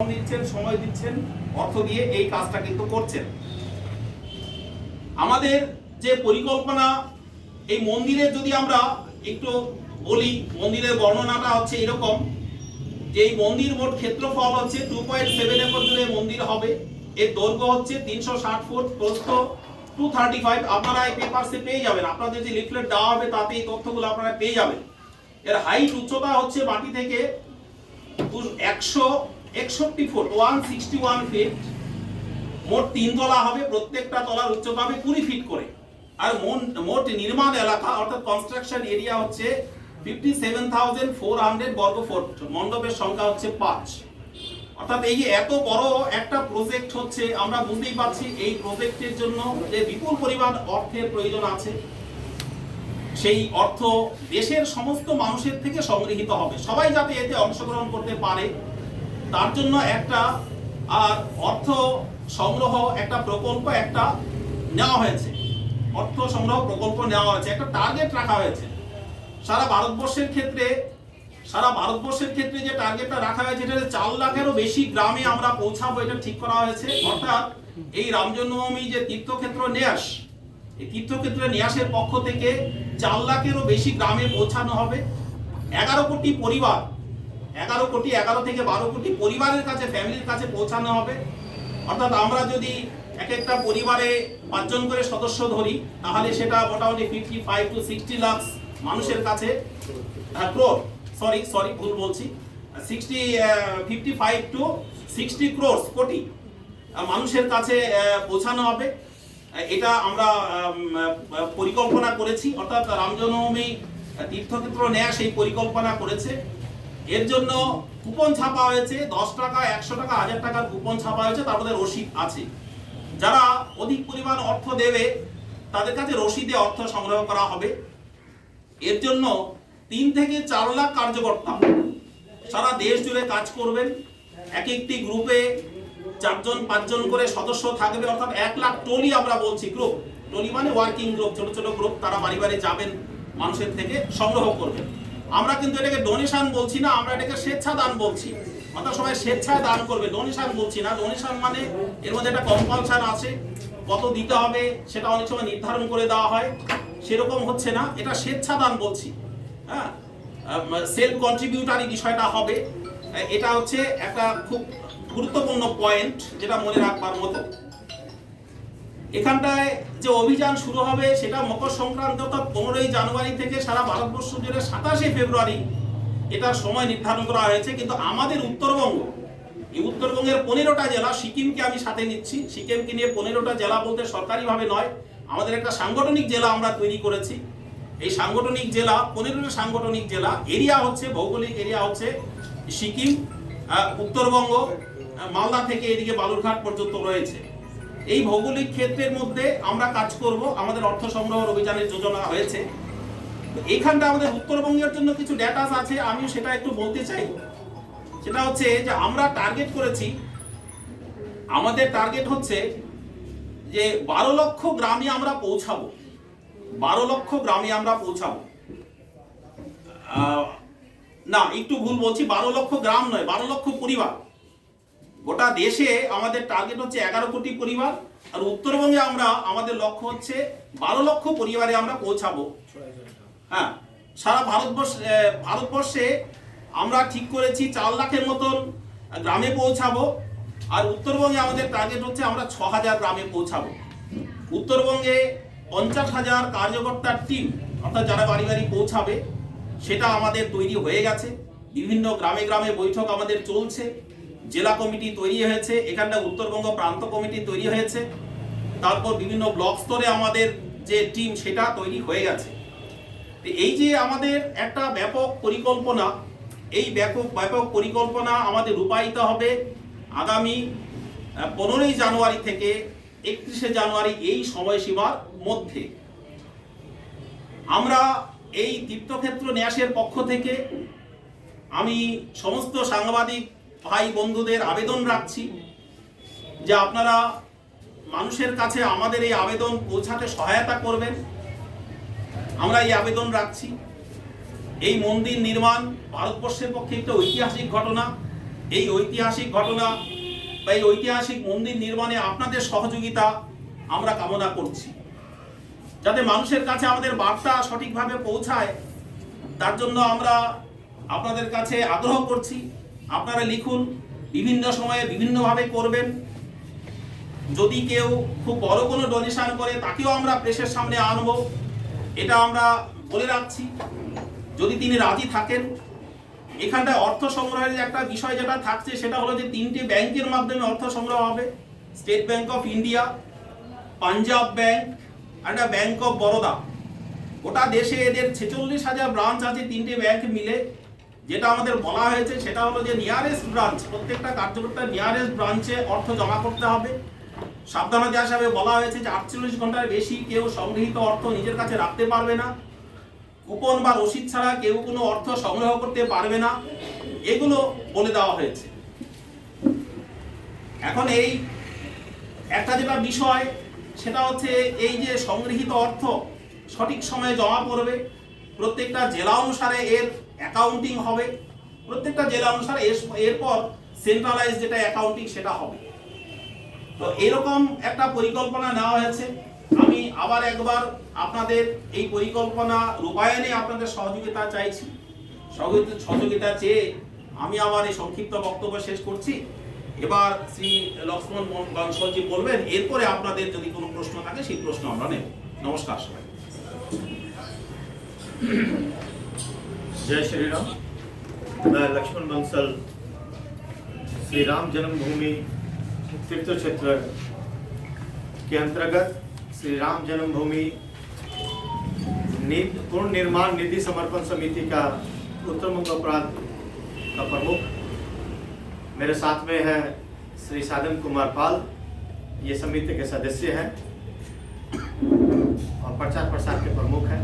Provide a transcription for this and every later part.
সময় দিচ্ছেন, অর্থ দিয়ে এই কাজটা কিন্তু করছেন। আমাদের যে পরিকল্পনা, এই মন্দিরের যদি আমরা একটু বলি, মন্দিরের বর্ণনাটা হচ্ছে এরকম যে এই মন্দির মোট ক্ষেত্রফল হচ্ছে 2.7 একর জুড়ে মন্দির হবে। এর দৈর্ঘ্য হচ্ছে 360 ফুট, প্রস্থ 235। আপনারা এই পেপারসে পেয়ে যাবেন, আপনাদের যে লিফলেট দেওয়া হবে তাতে এই তথ্যগুলো আপনারা পেয়ে যাবেন। এর হাইট, উচ্চতা হচ্ছে মাটি থেকে 161 ফুট, 161 ফিট। মোট 3 তলা হবে, প্রত্যেকটা তলার উচ্চতা হবে 20 ফিট করে। আর মোট নির্মাণ এলাকা অর্থাৎ কনস্ট্রাকশন এরিয়া হচ্ছে 57,400 বর্গ ফুট। মণ্ডপের সংখ্যা হচ্ছে 5। অর্থাৎ এই যে এত বড় একটা প্রজেক্ট হচ্ছে, আমরা বুঝতেই পারছি এই প্রজেক্টের জন্য যে বিপুল পরিমাণ অর্থের প্রয়োজন আছে। সেই অর্থ দেশের সমস্ত মানুষের থেকে সংগৃহীত হবে, সবাই যাতে এতে অংশগ্রহণ করতে পারে তার জন্য একটা অর্থ সংগ্রহ একটা প্রকল্প একটা নেওয়া হয়েছে। অর্থ সংগ্রহ প্রকল্প নেওয়া হয়েছে, একটা টার্গেট রাখা হয়েছে। সারা ভারতবর্ষের ক্ষেত্রে যে টার্গেটটা রাখা হয়েছে, এটা 4 লাখেরও বেশি গ্রামে আমরা পৌঁছাবো, এটা ঠিক করা হয়েছে। অর্থাৎ এই রাম জন্মভূমি যে তীর্থক্ষেত্র ন্যাস, এই তীর্থক্ষেত্র ন্যাসের পক্ষ থেকে 4 লাখেরও বেশি গ্রামে পৌঁছানো হবে। 11 কোটি পরিবার, 11 থেকে 12 কোটি পরিবারের কাছে, ফ্যামিলির কাছে পৌঁছানো হবে। অর্থাৎ আমরা যদি এক একটা পরিবারে 5 জন করে সদস্য ধরি, তাহলে সেটা মোটামুটি 55 to 60 লাখ মানুষের কাছে, ভুল বলছি, 55 to 60 কোটি মানুষের কাছে পৌঁছানো হবে। এটা আমরা পরিকল্পনা করেছি। অর্থাৎ রাম জন্মভূমি তীর্থক্ষেত্র ন্যাস এই পরিকল্পনা করেছে। এর জন্য কুপন ছাপা হয়েছে, 10 টাকা, 100 টাকা, 1000 টাকার কুপন ছাপা হয়েছে, তার মধ্যে রসিদ আছে। যারা অধিক পরিমাণ অর্থ দেবে তাদের কাছে রসিদে অর্থ সংগ্রহ করা হবে। এর জন্য 3 থেকে 4 লাখ কার্যকর্তা সারা দেশ জুড়ে কাজ করবেন। এক একটি গ্রুপে 4 জন 5 জন করে সদস্য থাকবে। অর্থাৎ 1 লাখ টলি, আমরা বলছি গ্রুপ, টলি মানে ওয়ার্কিং গ্রুপ, ছোট ছোট গ্রুপ, তারা বাড়ি বাড়ি যাবেন, মানুষের থেকে সংগ্রহ করবেন। আমরা কিন্তু এটাকে ডোনেশন বলছি না, আমরা এটাকে স্বেচ্ছা দান বলছি। অর্থাৎ সবাই স্বেচ্ছায় দান করবে, ডোনেশন বলছি না। ডোনেশন মানে এর মধ্যে একটা কম্পালশন আছে, কত দিতে হবে সেটা অনেক সময় নির্ধারণ করে দেওয়া হয়, সেরকম হচ্ছে না। এটা স্বেচ্ছা দান বলছি, হ্যাঁ, সেলফ কন্ট্রিবিউটারি বিষয়টা হবে। এটা হচ্ছে একটা খুব গুরুত্বপূর্ণ পয়েন্ট, যেটা মনে রাখবার মতো। এখানটায় যে অভিযান শুরু হবে সেটা মকর সংক্রান্ত, অর্থাৎ 15ই জানুয়ারি থেকে সারা ভারতবর্ষ জুড়ে 27শে ফেব্রুয়ারি এটার সময় নির্ধারণ করা হয়েছে। কিন্তু আমাদের উত্তরবঙ্গ, এই উত্তরবঙ্গের 15টা জেলা, সিকিমকে আমি সাথে নিচ্ছি, সিকিমকে নিয়ে 15টা জেলা বলতে সরকারিভাবে নয়, আমাদের একটা সাংগঠনিক জেলা আমরা তৈরি করেছি। এই সাংগঠনিক জেলা, 15টা সাংগঠনিক জেলা, এরিয়া হচ্ছে, ভৌগোলিক এরিয়া হচ্ছে সিকিম, উত্তরবঙ্গ, মালদা থেকে এদিকে বালুরঘাট পর্যন্ত রয়েছে। এই ভৌগোলিক ক্ষেত্রের মধ্যে আমরা কাজ করব, আমাদের অর্থ সংগ্রহ অভিযানের যোজনা হয়েছে। এইখানটা আমাদের উত্তরবঙ্গের জন্য কিছু ডেটা আছে, আমিও সেটা একটু বলতে চাই। সেটা হচ্ছে যে আমরা টার্গেট করেছি, আমাদের টার্গেট হচ্ছে যে 12 লক্ষ গ্রামে আমরা পৌঁছাবো। 12 লক্ষ গ্রামে আমরা পৌঁছাবো, না একটু ভুল বলছি, 12 লক্ষ গ্রাম নয়, 12 লক্ষ পরিবার। গোটা দেশে আমাদের টার্গেট হচ্ছে 11 কোটি পরিবার, আর উত্তরবঙ্গে আমাদের লক্ষ্য হচ্ছে 12 লক্ষ পরিবারে আমরা পৌঁছাবো। হ্যাঁ, সারা ভারতবর্ষে আমরা ঠিক করেছি 4 লাখের মতন গ্রামে পৌঁছাবো। আর উত্তরবঙ্গে আমাদের টার্গেট হচ্ছে আমরা 6000 গ্রামে পৌঁছাবো। উত্তরবঙ্গে 50,000 কার্যকর্তার টিম, অর্থাৎ যারা বাড়ি বাড়ি পৌঁছাবে, সেটা আমাদের তৈরি হয়ে গেছে। বিভিন্ন গ্রামে গ্রামে বৈঠক আমাদের চলছে, জেলা কমিটি তৈরি হয়েছে, এখানটা উত্তরবঙ্গ প্রান্ত কমিটি তৈরি হয়েছে, তারপর বিভিন্ন ব্লক স্তরে আমাদের যে টিম সেটা তৈরি হয়ে গেছে। এই যে আমাদের একটা ব্যাপক পরিকল্পনা, এই ব্যাপক পরিকল্পনা আমাদের রূপায়িত হবে আগামী 15ই জানুয়ারি থেকে 31শে জানুয়ারি এই সময়সীমার মধ্যে। আমরা এই তীর্থক্ষেত্র ন্যাসের পক্ষ থেকে আমি সমস্ত সাংবাদিক ভাই বন্ধুদের আবেদন রাখছি যে আপনারা মানুষের কাছে আমাদের এই আবেদন পৌঁছাতে সহায়তা করবেন। আমরা এই আবেদন রাখছি। এই মন্দির নির্মাণ ভারতবর্ষের পক্ষে একটা ঐতিহাসিক ঘটনা। এই ঐতিহাসিক ঘটনা বা এই ঐতিহাসিক মন্দির নির্মাণে আপনাদের সহযোগিতা আমরা কামনা করছি, যাতে মানুষের কাছে আমাদের বার্তা সঠিকভাবে পৌঁছায়। তার জন্য আমরা আপনাদের কাছে আগ্রহ করছি, আপনারা লিখুন, বিভিন্ন সময়ে বিভিন্নভাবে করবেন। যদি কেউ খুব বড় কোনো ডোনেশন করে তাকেও আমরা প্রেসের সামনে আনবো, এটা আমরা বলে রাখছি। যদি তিনি রাজি থাকেন, এখানটায় অর্থ সংগ্রহের একটা বিষয় যেটা থাকছে সেটা হলো যে 3টে ব্যাংকের মাধ্যমে অর্থ সংগ্রহ হবে, State Bank of India, Punjab Bank আর ব্যাংক অফ বরোদা। গোটা দেশে এদের 46,000 ব্রাঞ্চ আছে 3টে ব্যাংক মিলে। যেটা আমাদের বলা হয়েছে সেটা হলো যে নিয়ারেস্ট ব্রাঞ্চ, প্রত্যেকটা কার্যকর্তার নিয়ারেস্ট ব্রাঞ্চে অর্থ জমা করতে হবে। সাবধানতা হিসাবে বলা হয়েছে যে 48 ঘন্টার বেশি কেউ সংগৃহীত অর্থ নিজের কাছে রাখতে পারবে না, কুপন বা রসিদ ছাড়া কেউ কোনো অর্থ সংগ্রহ করতে পারবে না, এগুলো বলে দেওয়া হয়েছে। এখন এই একটা যেটা বিষয় সেটা হচ্ছে এই যে সংগৃহীত অর্থ সঠিক সময়ে জমা পড়বে, প্রত্যেকটা জেলা অনুসারে এর অ্যাকাউন্টিং হবে, প্রত্যেকটা জেলা অনুসারে এরপর সেন্ট্রালাইজ যেটা অ্যাকাউন্টিং সেটা হবে। তো এরকম একটা পরিকল্পনা নেওয়া হয়েছে। আমি আবার একবার আপনাদের এই পরিকল্পনা রূপায়ণে আপনাদের সহযোগিতা চাইছি। সহযোগিতা চেয়ে আমি আমার এই সংক্ষিপ্ত বক্তব্য শেষ করছি। এবার শ্রী লক্ষ্মণ বানশালজি বলবেন, এরপরে আপনাদের যদি কোনো প্রশ্ন থাকে সেই প্রশ্ন আমরা নেব। নমস্কার সবাই। जय श्री राम। मैं लक्ष्मण बंसल श्री राम जन्मभूमि तीर्थ क्षेत्र के अंतर्गत श्री राम जन्मभूमि पूर्ण निर्माण निधि समर्पण समिति का उत्तर मुंबई प्रांत का प्रमुख, मेरे साथ में है श्री साधन कुमार पाल, ये समिति के सदस्य हैं और प्रचार प्रसार के प्रमुख हैं।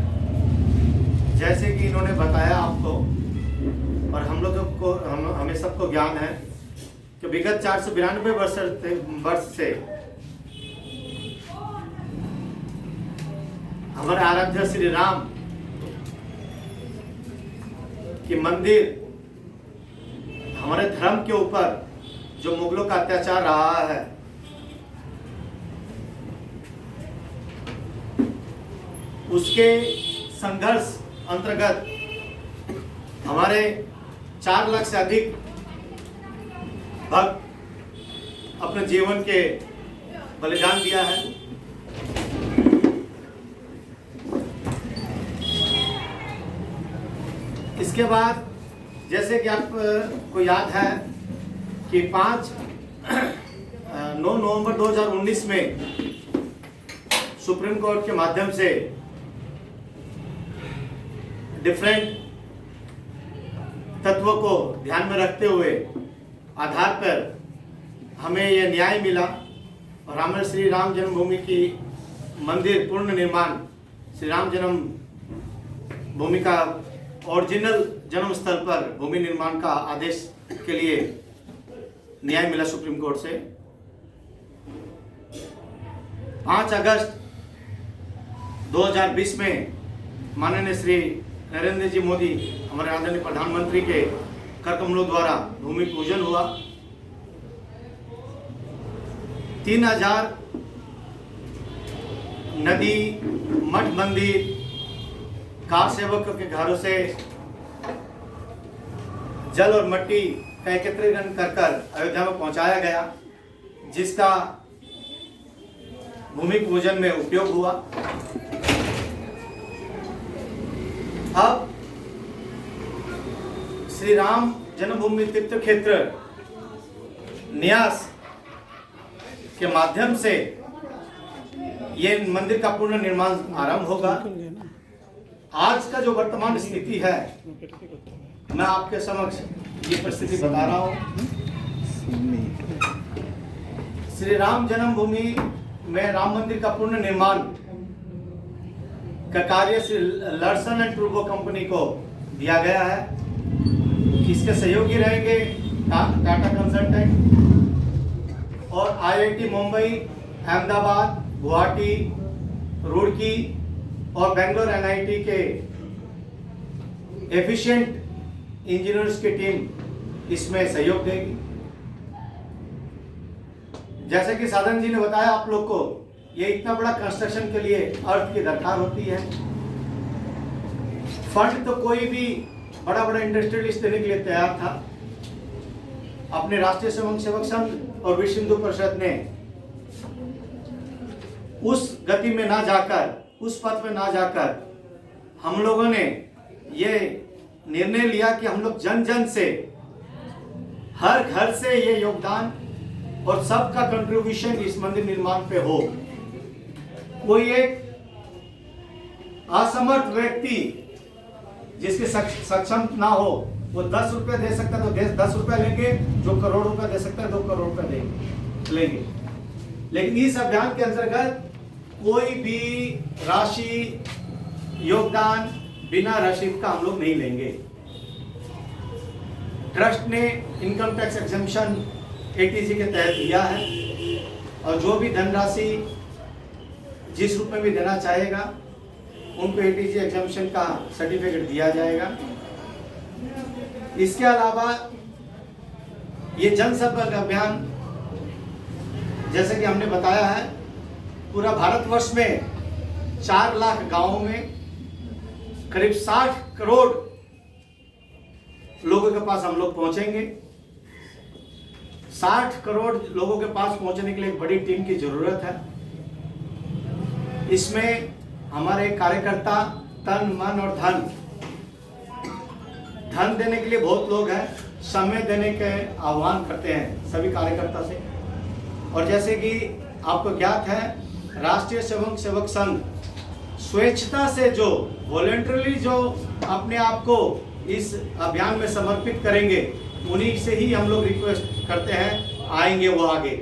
जैसे कि इन्होंने बताया आपको और हम लोगों को हमें सबको ज्ञान है कि विगत 492 वर्ष से हमारे आराध्य श्री राम की मंदिर, हमारे धर्म के ऊपर जो मुगलों का अत्याचार रहा है, उसके संघर्ष अंतर्गत हमारे 4 लाख से अधिक भक्त अपने जीवन के बलिदान दिया है। इसके बाद जैसे कि आपको याद है कि 9 नवंबर 2019 में सुप्रीम कोर्ट के माध्यम से डिफरेंट तत्वों को ध्यान में रखते हुए आधार पर हमें यह न्याय मिला और हमारे श्री राम जन्मभूमि की मंदिर पूर्ण निर्माण, श्री राम जन्मभूमि का ओरिजिनल जन्म स्थल पर भूमि निर्माण का आदेश के लिए न्याय मिला सुप्रीम कोर्ट से। 5 अगस्त 2020 में माननीय श्री नरेंद्र जी मोदी, हमारे आदरणीय प्रधानमंत्री के कर कमलों द्वारा भूमि पूजन हुआ। 3000 नदी, मठ, मंदिर, कार सेवकों के घरों से जल और मिट्टी का एकत्रीकरण कर अयोध्या में पहुंचाया गया, जिसका भूमि पूजन में उपयोग हुआ। अब श्री राम जन्मभूमि तीर्थ क्षेत्र न्यास के माध्यम से ये मंदिर का पूर्ण निर्माण आरंभ होगा। आज का जो वर्तमान स्थिति है, मैं आपके समक्ष ये परिस्थिति बता रहा हूँ। श्री राम जन्मभूमि में राम मंदिर का पूर्ण निर्माण का कार्य श्री लर्सन एंड टूब्रो कंपनी को दिया गया है। इसके सहयोगी रहेंगे टाटा कंसल्टेंट और IIT मुंबई, अहमदाबाद, गुवाहाटी, रुड़की और बेंगलोर NIT के एफिशिएंट इंजीनियर्स की टीम इसमें सहयोग देगी। जैसे कि साधन जी ने बताया आप लोग को, ये इतना बड़ा कंस्ट्रक्शन के लिए अर्थ की दरकार होती है। फंड तो कोई भी बड़ा बड़ा इंडस्ट्रियलिस्ट देने के लिए तैयार था। अपने राष्ट्रीय स्वयंसेवक संघ और विश्व हिंदू परिषद ने उस गति में ना जाकर, उस पथ में ना जाकर, हम लोगों ने ये निर्णय लिया कि हम लोग जन जन से, हर घर से ये योगदान और सबका कंट्रीब्यूशन इस मंदिर निर्माण पे हो। कोई एक असमर्थ व्यक्ति जिसके सक्षम ना हो, वो 10 रुपया दे सकता है तो 10 रुपया लेंगे, जो करोड़ रुपया दे सकता है 2 करोड़ रुपया लेंगे। लेकिन इस अभियान के अंतर्गत कोई भी राशि, योगदान बिना रसीद का हम लोग नहीं लेंगे। ट्रस्ट ने इनकम टैक्स एग्जम्पशन एटीसी के तहत दिया है, और जो भी धनराशि जिस रूप में भी देना चाहेगा उनको एटीसी एग्जम्पशन का सर्टिफिकेट दिया जाएगा। इसके अलावा ये जनसंपर्क अभियान, जैसे कि हमने बताया है, पूरा भारतवर्ष में 4 लाख गांवों में करीब 60 करोड़ लोगों के पास हम लोग पहुंचेंगे। 60 करोड़ लोगों के पास पहुंचने के लिए एक बड़ी टीम की जरूरत है। इसमें हमारे कार्यकर्ता तन, मन और धन देने के लिए बहुत लोग हैं, समय देने के आह्वान करते हैं सभी कार्यकर्ता से। और जैसे कि आपको ज्ञात है, राष्ट्रीय स्वयंसेवक संघ स्वेच्छता से जो वॉलंटरली जो अपने आप को इस अभियान में समर्पित करेंगे, उन्हीं से ही हम लोग रिक्वेस्ट करते हैं आएंगे वो आगे।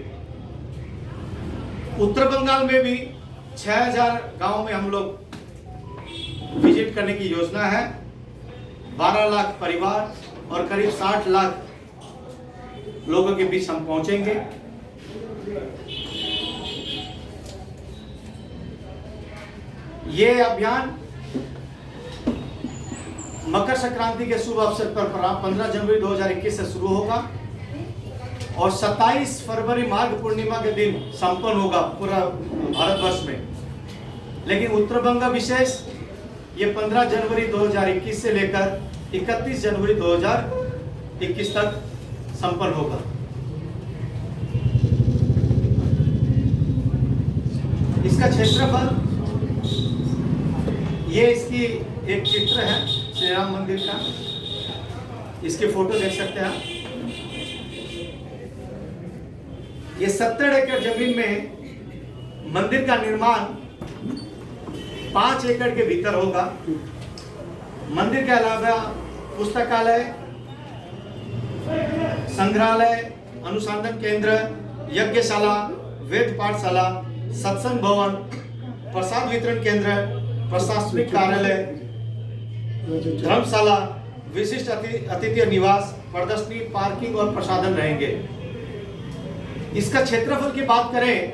उत्तर बंगाल में भी 6000 गांव में हम लोग विजिट करने की योजना है। 12 लाख परिवार और करीब 60 लाख लोगों के बीच हम पहुंचेंगे। ये अभियान मकर संक्रांति के शुभ अवसर पर 15 जनवरी 2021 से शुरू होगा और 27 फरवरी माघ पूर्णिमा के दिन संपन्न होगा पूरा भारतवर्ष में। लेकिन उत्तर बंग विशेष ये 15 जनवरी 2021 से लेकर 31 जनवरी 2021 तक संपन्न होगा। इसका क्षेत्रफल, ये इसकी एक चित्र है श्री राम मंदिर का, इसके फोटो देख सकते हैं आप। ये 70 एकड़ जमीन में मंदिर का निर्माण 5 एकड़ के भीतर होगा। मंदिर के अलावा पुस्तकालय, संग्रहालय, अनुसंधान केंद्र, यज्ञशाला, वेद पाठशाला, सत्संग भवन, प्रसाद वितरण केंद्र, प्रशासनिक कार्यालय, धर्मशाला, विशिष्ट अतिथि निवास, प्रदर्शनी, पार्किंग और प्रसाधन रहेंगे। इसका क्षेत्रफल की बात करें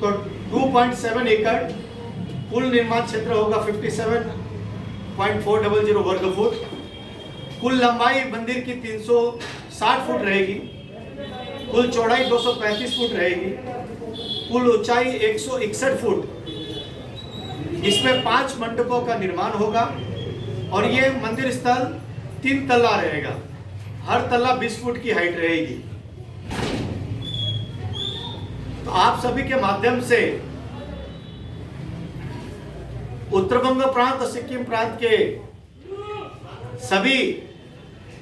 तो 2.7 एकड़, कुल निर्माण क्षेत्र होगा 57.400 वर्ग फुट। कुल लंबाई मंदिर की 360 फुट रहेगी, कुल चौड़ाई 235 फुट रहेगी, कुल ऊंचाई 161 फुट। इसमें 5 मंडपों का निर्माण होगा और ये मंदिर स्थल 3 तल्ला रहेगा, हर तल्ला 20 फुट की हाइट रहेगी। तो आप सभी के माध्यम से उत्तर बंग प्रांत और सिक्किम प्रांत के सभी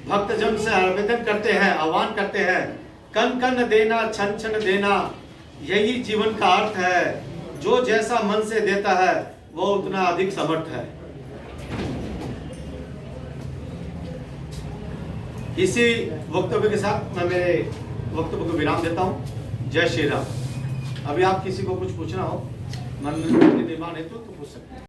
भक्तजन से आवेदन करते हैं, आह्वान करते हैं, कन कन देना, छन छन देना, यही जीवन का अर्थ है। जो जैसा मन से देता है वो उतना अधिक समर्थ है। इसी वक्तव्य के साथ मैं मेरे वक्तव्य को विराम देता हूं। जय श्री राम। अभी आप किसी को कुछ पूछना हो मन निर्माण हेतु तो पूछ सकते हैं।